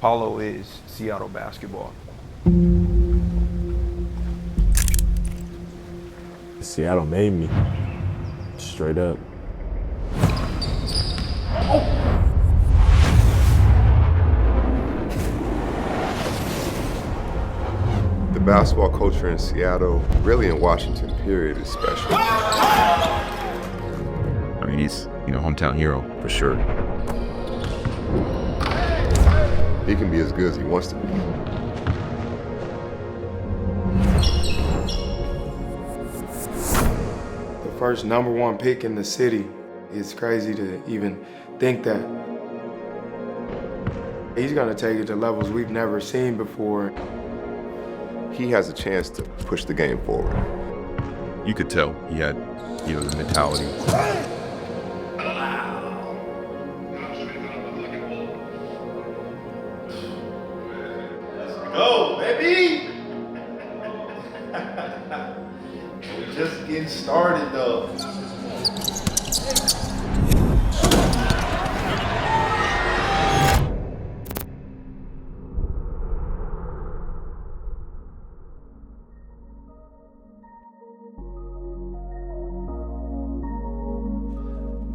Paolo is Seattle basketball. Seattle made me, straight up. The basketball culture in Seattle, really in Washington, period, is special. I mean, he's, hometown hero for sure. He can be as good as he wants to be. The first #1 pick in the city. It's crazy to even think that. He's gonna take it to levels we've never seen before. He has a chance to push the game forward. You could tell he had, the mentality. Go, baby! We're just getting started, though.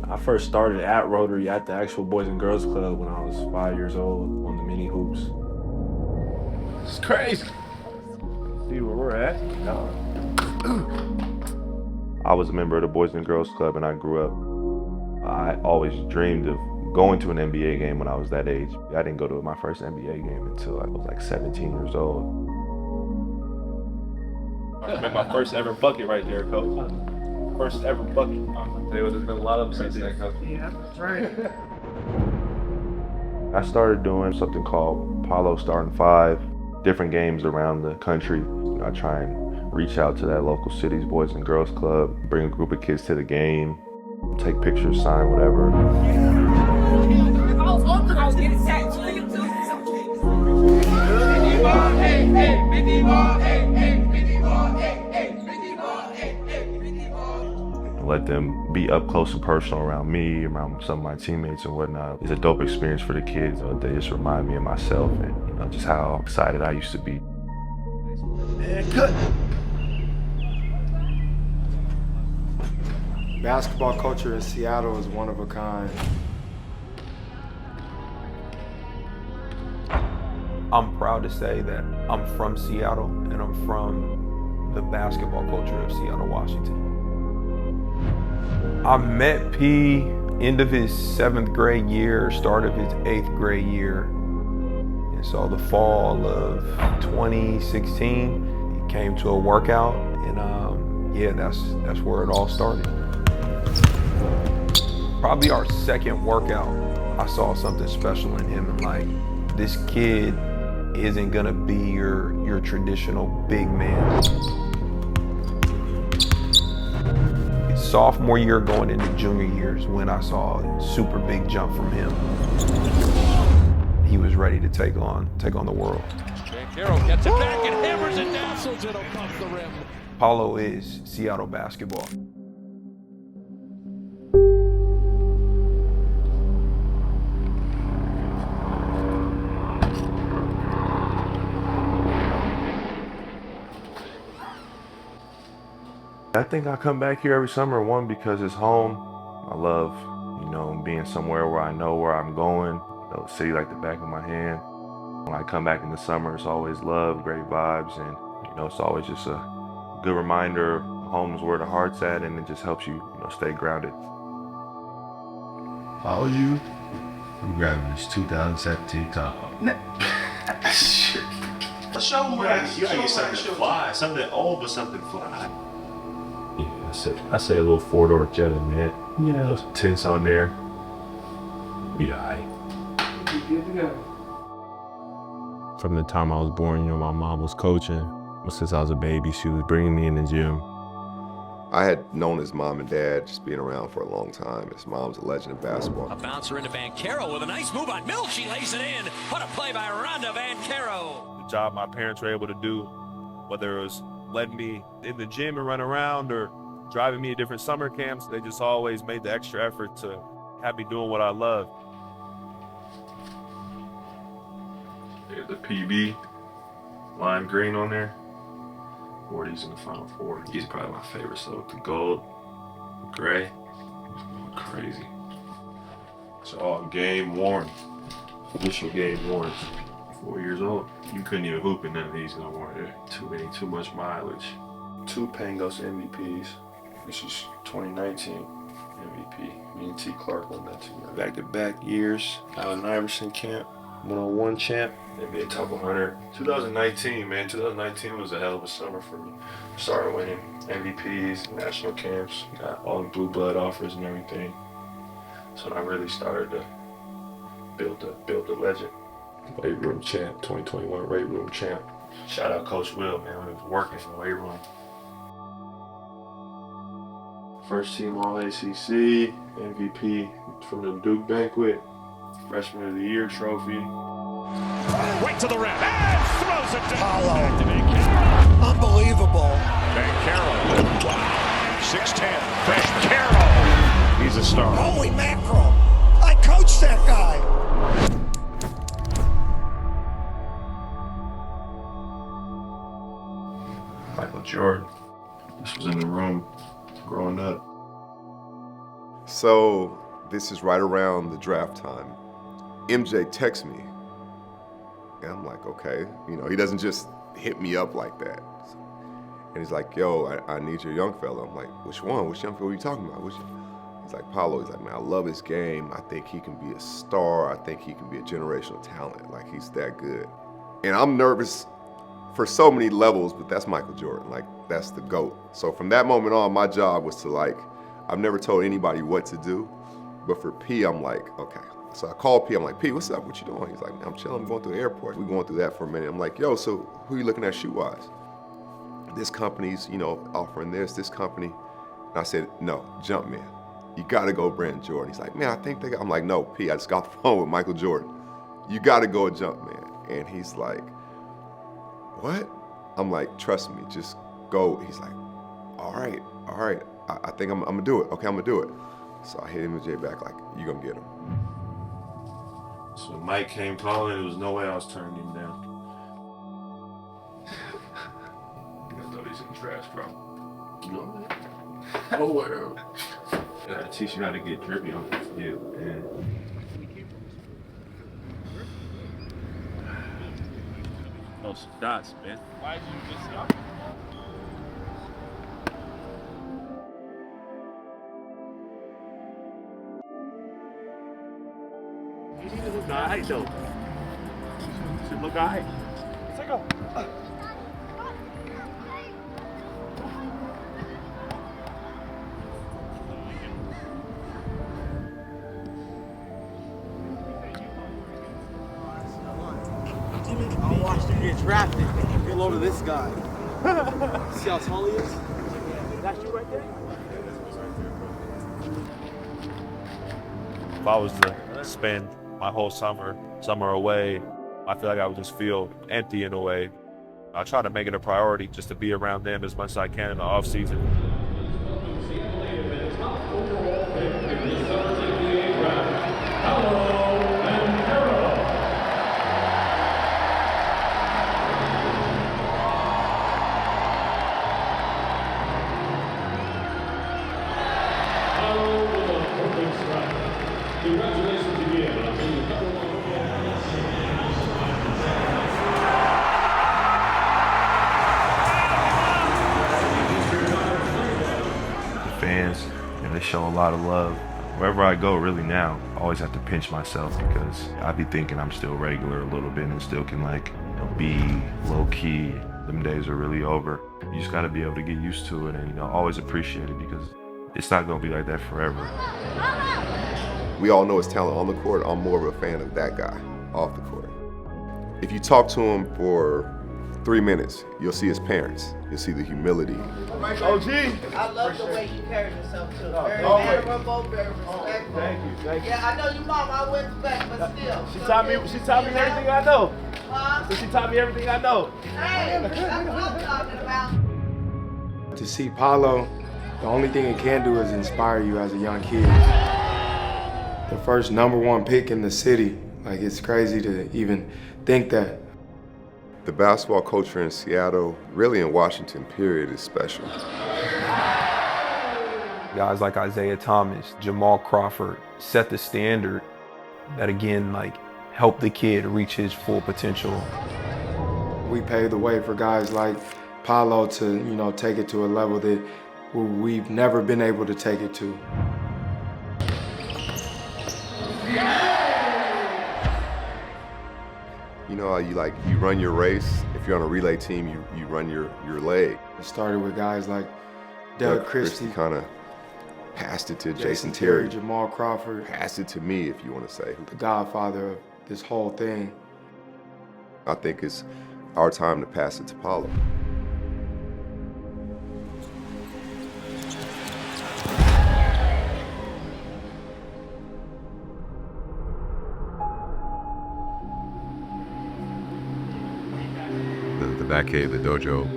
I first started at Rotary at the actual Boys and Girls Club when I was 5 years old on the mini hoops. It's crazy. See where we're at? I was a member of the Boys and Girls Club and I grew up. I always dreamed of going to an NBA game when I was that age. I didn't go to my first NBA game until I was like 17 years old. I made my first ever bucket right there, coach. First ever bucket. There would have been a lot of since then, coach. Yeah, that's right. I started doing something called Paolo Starting 5, different games around the country. I try and reach out to that local city's Boys and Girls Club, bring a group of kids to the game, take pictures, sign, whatever. I was getting sacked. Let them be up close and personal around me, around some of my teammates and whatnot. It's a dope experience for the kids. They just remind me of myself and just how excited I used to be. And cut. Basketball culture in Seattle is one of a kind. I'm proud to say that I'm from Seattle and I'm from the basketball culture of Seattle, Washington. I met P end of his 7th grade year, start of his 8th grade year. And so the fall of 2016, he came to a workout and that's where it all started. Probably our second workout, I saw something special in him and like, this kid isn't gonna be your traditional big man. Sophomore year going into junior years when I saw a super big jump from him. He was ready to take on the world. Banchero gets it back and hammers it down. It above the rim. Paolo is Seattle basketball. I think I come back here every summer, one, because it's home. I love, being somewhere where I know where I'm going, a city like the back of my hand. When I come back in the summer, it's always love, great vibes, and, it's always just a good reminder home's where the heart's at, and it just helps you, stay grounded. How old are you? I'm grabbing this 2017 top. Shit. Show me. You gotta get something fly, something old, but something fly. I say a little 4-door Jetta, man. Those tints on there. Be alright. Good to go. From the time I was born, my mom was coaching. Since I was a baby, she was bringing me in the gym. I had known his mom and dad just being around for a long time. His mom's a legend of basketball. A bouncer into Banchero with a nice move on Mill. She lays it in. What a play by Rhonda Banchero. The job my parents were able to do, whether it was letting me in the gym and run around or driving me to different summer camps, they just always made the extra effort to have me doing what I love. There's the PB, lime green on there. 40s in the Final Four. He's probably my favorite. So the gold, gray, crazy. It's all game worn. Official game worn. 4 years old. You couldn't even hoop in none of these no more. Too much mileage. 2 Pangos MVPs. This is 2019 MVP. Me and T. Clark won that 2 back-to-back years. Allen Iverson camp. 101 champ. NBA top 100. 2019, man. 2019 was a hell of a summer for me. Started winning MVPs, national camps, got all the blue blood offers and everything. So I really started to build the legend. Weight room champ, 2021 weight room champ. Shout out Coach Will, man. He was working in the weight room. First team All ACC, MVP from the Duke banquet. Freshman of the Year trophy. Right to the rim and throws it down. Paolo. Unbelievable. Banchero. Wow. 6'10". Banchero. He's a star. Holy mackerel. I coached that guy. Michael Jordan. This was in the room growing up. So this is right around the draft time. MJ texts me, and I'm like, okay. You know, he doesn't just hit me up like that. And he's like, yo, I need your young fella. I'm like, which one? Which young fella are you talking about? He's like, Paolo. He's like, man, I love his game. I think he can be a star. I think he can be a generational talent. Like, he's that good. And I'm nervous for so many levels, but that's Michael Jordan. Like, that's the GOAT. So from that moment on, my job was to, like, I've never told anybody what to do, but for P, I'm like, okay. So I called P, I'm like, P, what's up? What you doing? He's like, I'm chilling, I'm going through the airport. We're going through that for a minute. I'm like, yo, so who you looking at shoe-wise? This company's, you know, offering this company. And I said, no, Jumpman. You gotta go Brandon Jordan. He's like, man, I think they got, I'm like, no, P, I just got the phone with Michael Jordan. You gotta go with Jumpman. And he's like, what? I'm like, trust me, just go. He's like, all right. I think I'm gonna do it. Okay, I'm gonna do it. So I hit MJ back like, you gonna get him. So Mike came calling, there was no way I was turning him down. I thought he's in trash, bro. No. Nowhere. I gotta teach you how to get drippy on the field, man. Oh, some dots, man. Why did you just stop? You need to look alright, though. You should look alright. Let's go. I watched him get drafted. Get over this guy. See how tall he is? That's you right there? If I was to spend my whole summer away, I feel like I would just feel empty in a way. I try to make it a priority just to be around them as much as I can in the off season. Congratulations again. The fans, and they show a lot of love. Wherever I go, really now, I always have to pinch myself because I be thinking I'm still regular a little bit and still can be low key. Them days are really over. You just got to be able to get used to it and always appreciate it because it's not gonna be like that forever. We all know his talent on the court. I'm more of a fan of that guy off the court. If you talk to him for 3 minutes, you'll see his parents. You'll see the humility. OG! I love the way you carry yourself too. Very admirable, very respectful. Thank you. Yeah, I know your mom, I wouldn't back, but still. She taught me everything I know. Huh? So she taught me everything I know. Hey, that's what I'm talking about. To see Paolo, the only thing it can do is inspire you as a young kid. The first #1 pick in the city, like it's crazy to even think that. The basketball culture in Seattle, really in Washington, period, is special. Guys like Isaiah Thomas, Jamal Crawford set the standard that, again, like, helped the kid reach his full potential. We paved the way for guys like Paolo to, take it to a level that we've never been able to take it to. You run your race. If you're on a relay team, you run your leg. It started with guys like Doug Christie. Kind of passed it to Jason Terry. Jamal Crawford. Passed it to me, if you want to say. The godfather of this whole thing. I think it's our time to pass it to Paolo. The back cave, the dojo,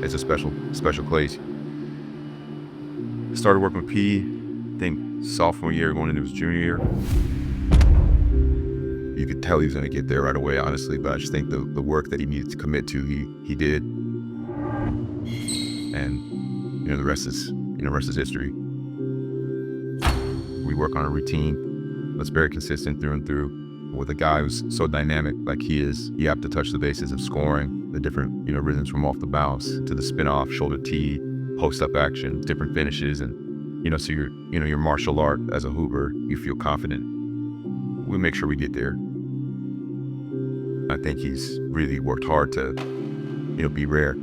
is a special place. Started working with P, I think sophomore year, going into his junior year. You could tell he was going to get there right away, honestly, but I just think the work that he needed to commit to, he did. And the rest is history. We work on a routine that's very consistent through and through. With a guy who's so dynamic like he is, you have to touch the bases of scoring, the different rhythms from off the bounce to the spin-off, shoulder tee, post-up action, different finishes, and so your martial art as a hooper, you feel confident. We make sure we get there. I think he's really worked hard to be rare.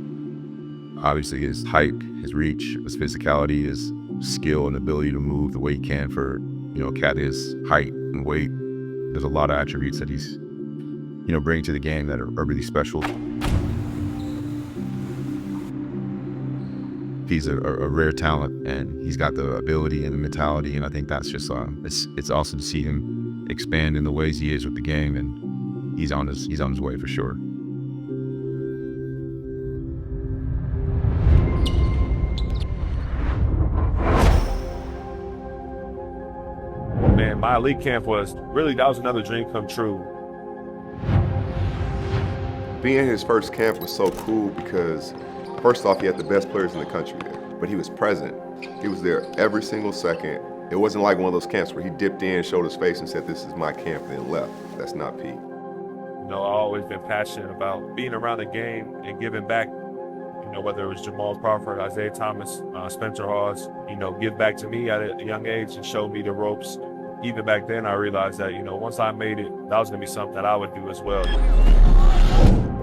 Obviously his height, his reach, his physicality, his skill and ability to move the way he can for a cat his height and weight. There's a lot of attributes that he's bringing to the game that are really special. He's a rare talent, and he's got the ability and the mentality, and I think that's just it's awesome to see him expand in the ways he is with the game, and he's on his way for sure. Man, my elite camp that was another dream come true. Being in his first camp was so cool because, first off, he had the best players in the country there, but he was present. He was there every single second. It wasn't like one of those camps where he dipped in, showed his face, and said, "This is my camp," and then left. That's not Pete. I've always been passionate about being around the game and giving back. Whether it was Jamal Crawford, Isaiah Thomas, Spencer Hawes, give back to me at a young age and show me the ropes. Even back then, I realized that, once I made it, that was going to be something that I would do as well.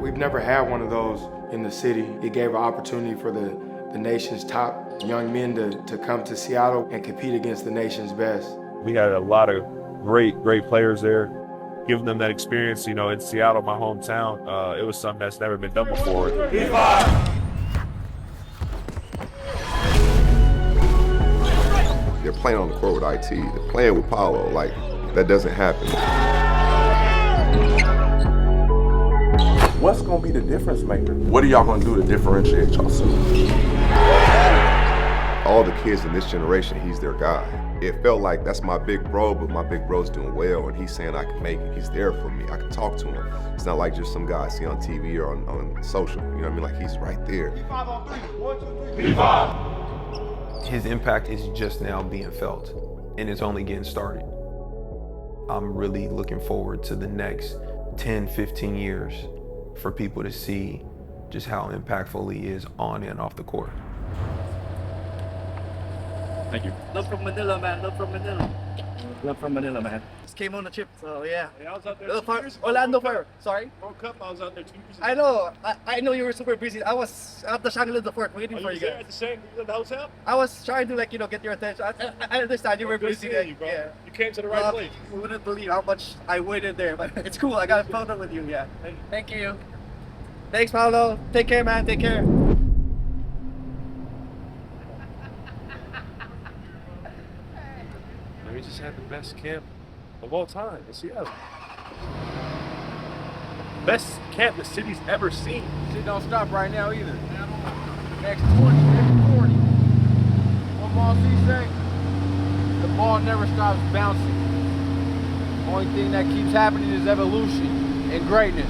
We've never had one of those in the city. It gave an opportunity for the nation's top young men to come to Seattle and compete against the nation's best. We had a lot of great players there. Giving them that experience, in Seattle, my hometown, it was something that's never been done before. They're playing on the court with IT. They're playing with Paolo. Like, that doesn't happen. What's going to be the difference maker? What are y'all going to do to differentiate yourself? All the kids in this generation, he's their guy. It felt like that's my big bro, but my big bro's doing well, and he's saying I can make it. He's there for me. I can talk to him. It's not like just some guy I see on TV or on social. You know what I mean? Like, he's right there. P5 on 3. 1, 2, 3. P5. His impact is just now being felt, and it's only getting started. I'm really looking forward to the next 10, 15 years for people to see just how impactful he is on and off the court. Thank you. Love from Manila, man. Love from Manila. Love from Manila, man. Just came on the trip, so yeah. I was out there. Orlando Fire. Sorry. World Cup. I was out there 2 years ago. I know. I know you were super busy. I was at the Shangri-La Fort waiting for you guys. At the Shangri-La hotel? I was trying to get your attention. I understand you were busy. You, bro. Yeah. You came to the right place. You wouldn't believe how much I waited there, but it's cool. I got a photo with you. Yeah. Thank you. Thanks, Paolo. Take care, man. Take care. We just had the best camp of all time in Seattle. Best camp the city's ever seen. Shit don't stop right now either. Next 20, next 40. What Ball C say? The ball never stops bouncing. Only thing that keeps happening is evolution. and greatness.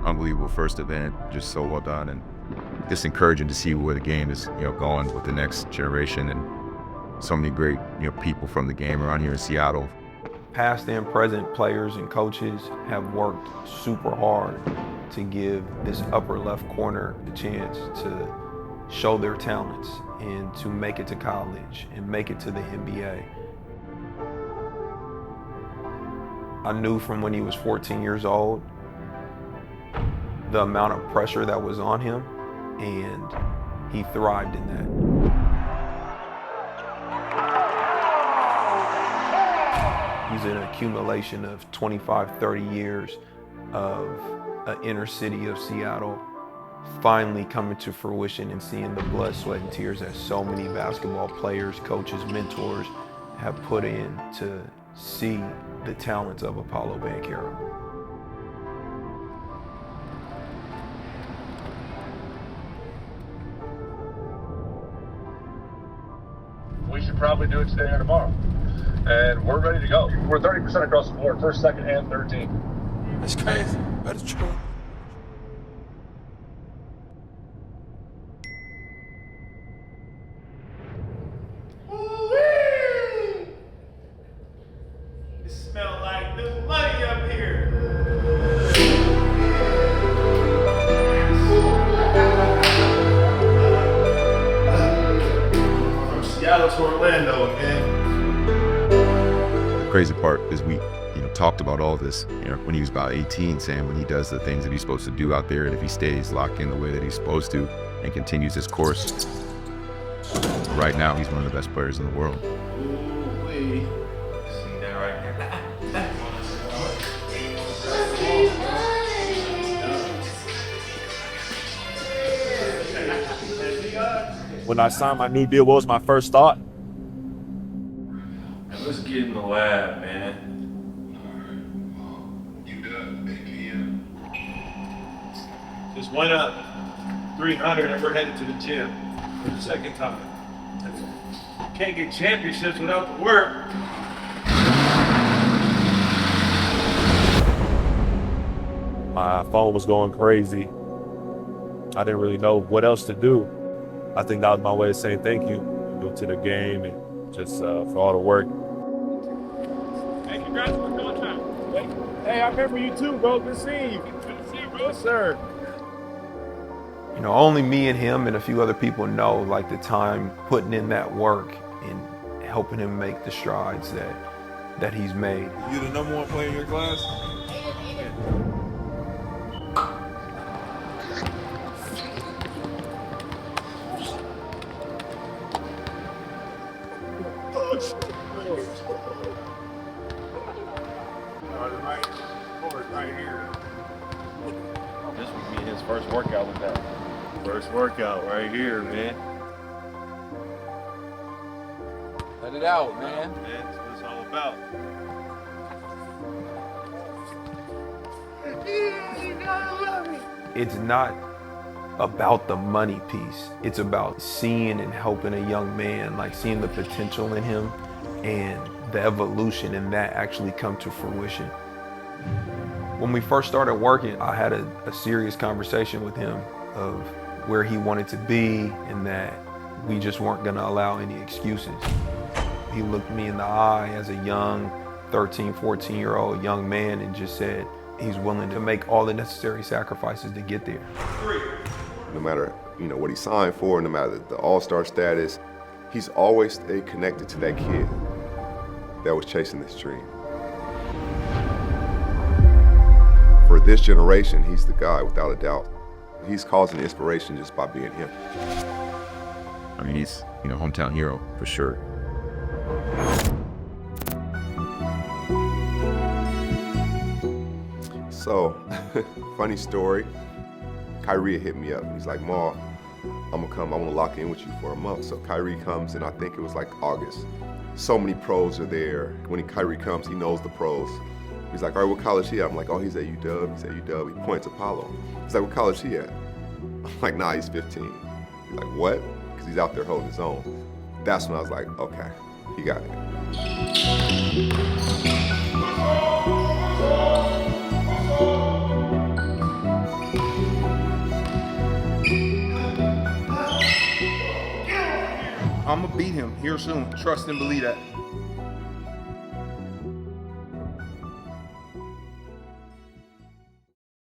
Unbelievable first event, just so well done, and just encouraging to see where the game is, going with the next generation, and so many great, people from the game around here in Seattle. Past and present players and coaches have worked super hard to give this upper left corner the chance to show their talents and to make it to college and make it to the NBA. I knew from when he was 14 years old the amount of pressure that was on him, and he thrived in that. He's an accumulation of 25, 30 years of an inner city of Seattle finally coming to fruition and seeing the blood, sweat, and tears that so many basketball players, coaches, mentors have put in to see the talents of a Paolo Banchero. We should probably do it today or tomorrow. And we're ready to go. We're 30% across the board, first, second, and third team. That's crazy. That is true. It smells like new money up here. From Seattle to Orlando, man. The crazy part is we, talked about all this, when he was about 18, saying when he does the things that he's supposed to do out there, and if he stays locked in the way that he's supposed to and continues his course, right now he's one of the best players in the world. Ooh-wee. See that right here? When I signed my new deal, what was my first thought? Let's get in the lab, man. Just went up 300 and we're headed to the gym for the second time. Can't get championships without the work. My phone was going crazy. I didn't really know what else to do. I think that was my way of saying thank you, to the game and just for all the work. Hey, congrats on the contract. Hey, I remember you too, bro. Good seeing you. Good to see you, bro. Yes, sir. Only me and him and a few other people know the time putting in that work and helping him make the strides that he's made. You the number one player in your class? Right here. This would be his first workout with that. First workout right here, man. Let it out, man. That's what it's all about. It's not about the money piece. It's about seeing and helping a young man, seeing the potential in him and the evolution, and that actually come to fruition. When we first started working, I had a serious conversation with him of where he wanted to be and that we just weren't going to allow any excuses. He looked me in the eye as a young 13, 14-year-old young man and just said he's willing to make all the necessary sacrifices to get there. No matter, what he signed for, no matter the all-star status, he's always stayed connected to that kid that was chasing this dream. For this generation, he's the guy without a doubt. He's causing inspiration just by being him. I mean, he's, hometown hero for sure. So, funny story, Kyrie hit me up. He's like, Ma, I'm gonna come, I wanna lock in with you for a month. So Kyrie comes in, I think it was August. So many pros are there. When Kyrie comes, he knows the pros. He's like, all right, what college he at? I'm like, oh, he's at UW. He's at UW. He points to Paolo. He's like, what college he at? I'm like, nah, he's 15. He's like, what? Because he's out there holding his own. That's when I was like, okay, he got it. I'm gonna beat him here soon. Trust and believe that.